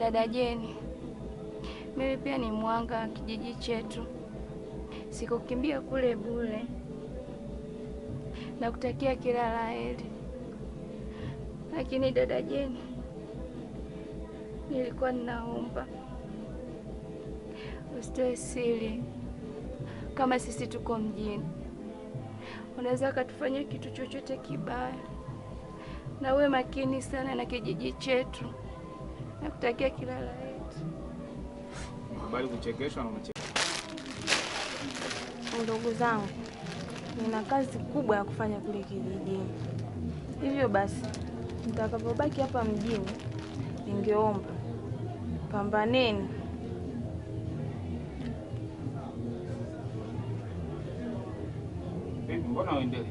Dada Jeni, mimi pia ni mwanga wa kijiji chetu. Sikukimbia kule bure. Nakutakia kila la heri. Lakini dada Jeni, nilikuwa ninaomba usitoe siri. Kama sisi tuko mjini, unaweza katufanyia kitu chochote kibaya, na uwe makini sana na kijiji chetu. Nakutakia kila la heri. Bali kuchekeshwa na mchekesho. Ndugu zangu, nina kazi kubwa ya kufanya kule kijijini. Hivyo basi, nitakapobaki hapa mjini, ningeomba pambaneni. Bibi, mbona uendelee?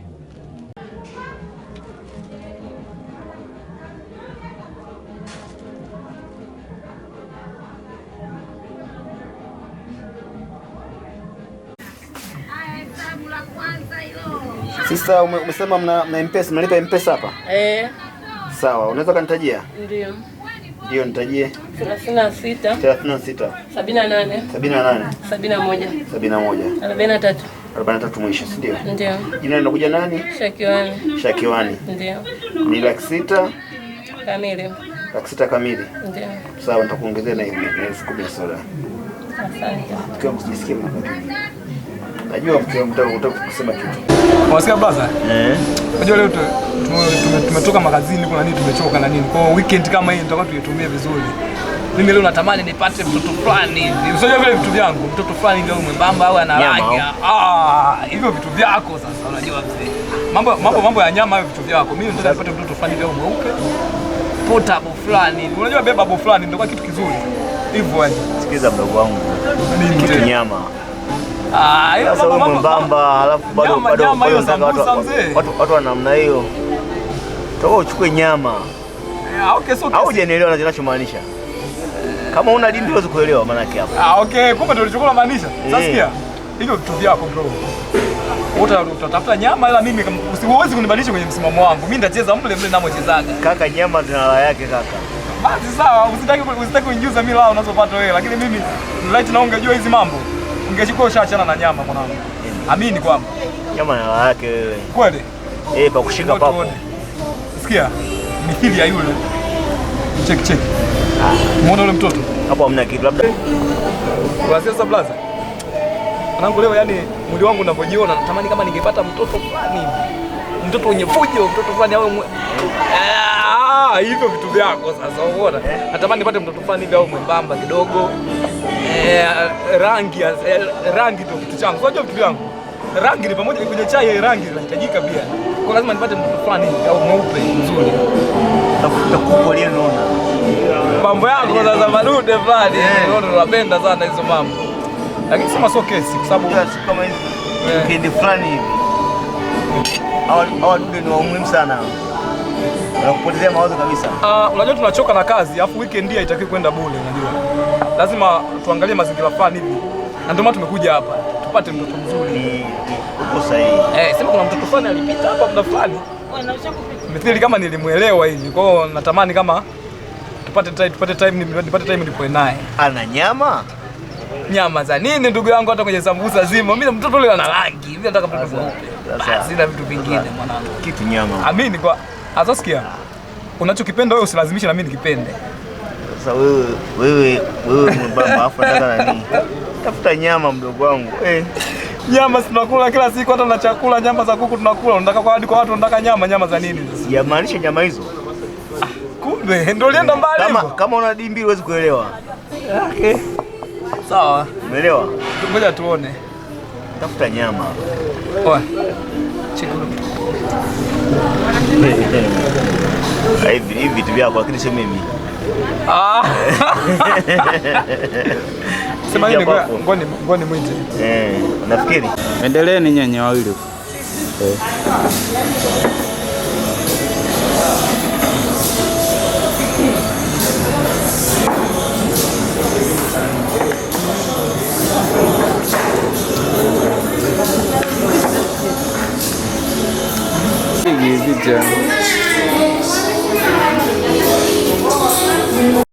Sasa umesema mna M-Pesa, mnalipa M-Pesa hapa? Sawa, unaweza kanitajia? Ndio. Ndio, nitajie. 36 78 78 71 43 43 mwisho, si ndio? Ndio. Jina linakuja nani? Shakiwani. Ndio. Ni 600,000 kamili. 600,000 kamili. Ndio. Sawa, nitakuongezea na 10,000 soda. Asante. Kwa msijisikie mbaya. Najua mtaka kusema kitu. Unasikia brother? Unajua leo tumetoka magazini, kuna nini tumechoka na nini. Kwa weekend kama hii nitakuwa tuitumie vizuri. Mimi leo natamani nipate mtoto fulani hivi. Unajua vile vitu vyangu, mtoto fulani ndio mwembamba au ana rangi. Hivyo vitu vyako sasa unajua mzee. Mambo ya nyama hayo vitu vyako. Mimi nataka nipate mtoto fulani leo mweupe. Potable fulani. Unajua beba fulani ndio kwa kitu kizuri. Hivyo aje. Sikiza mdogo wangu. Kitu nyama. Sasa wewe mwembamba, halafu bado watu wa namna hiyo. Toka uchukue nyama. Okay, so au hujanielewa ninachomaanisha? Kama una dimbi huwezi kuelewa maana yake hapo. Okay, kumbe ndio ulichokuwa maanisha. Sasa sikia. Hivyo vitu vyako bro. Utatafuta nyama, ila mimi usiwezi kunibadilisha kwenye msimamo wangu. Mimi nitacheza mle ninamochezaga. Kaka, nyama zina ladha yake kaka. Basi sawa, usitaki kuingiza mimi lao unazopata wewe, lakini mimi light na ungejua hizi mambo. Ungechukua ushaachana na nyama mwanangu. Amini kwamba nyama na ladha yake wewe. Kweli? Pa kushika papo. Sikia, mithili ya yule. Check. Muone yule mtoto. Hapo hamna kitu labda. Kwa sasa blaza. Mwanangu leo yani mwili wangu unavyojiona natamani kama ningepata mtoto fulani. Mtoto mwenye fujo, mtoto fulani au hivyo vitu vyako sasa unaona. Natamani nipate mtoto fulani hivi au mwembamba kidogo. Rangi ndio kitu changu. Unajua vitu vyangu. Rangi ni pamoja kwenye chai, rangi inahitajika pia. Kwa lazima nipate mtoto fulani au mweupe mzuri. Takupolia naona. Mambo yangu sasa madude fulani. Ndio napenda sana hizo mambo. Lakini sema sio kesi kwa sababu kama hivi. Kindi fulani hivi. Hawa dude ni muhimu sana. Wanakupotezea mawazo kabisa. Unajua tunachoka na kazi, afu weekend ndio haitaki kwenda bure unajua. Lazima tuangalie mazingira fulani hivi. Na ndio maana tumekuja hapa. Tupate mtoto mzuri. Uko sahihi. Sema kuna mtoto fulani alipita hapa muda fulani. Mithili kama nilimuelewa hivi. Kwa hiyo natamani kama tupate time nipoe naye. Ana nyama? Nyama za nini ndugu yangu, hata kwenye sambusa zima. Mimi mtoto yule ana rangi. Mimi nataka mtoto mweupe. Basi na vitu vingine mwanangu. Kitu nyama. Amini kwa Azasikia. Unachokipenda wewe usilazimishe na mimi nikipende. Sasa wewe mwembamba afu nataka nani? Tafuta nyama mdogo wangu. Nyama tunakula kila siku, hata na chakula nyama za kuku tunakula. Unataka kwa hadi kwa watu unataka nyama za nini sasa? Sijamaanisha nyama hizo. Kumbe ndio lienda mbali hivyo. Kama una dimbi huwezi kuelewa. Okay. Sawa. Umeelewa? Ngoja tuone. Tafuta nyama. Oa. Chikuru. Hivi vitu vyako lakini sio mimi. Sema hivi ngoni mwite. Nafikiri. Endeleeni nyenye wawili.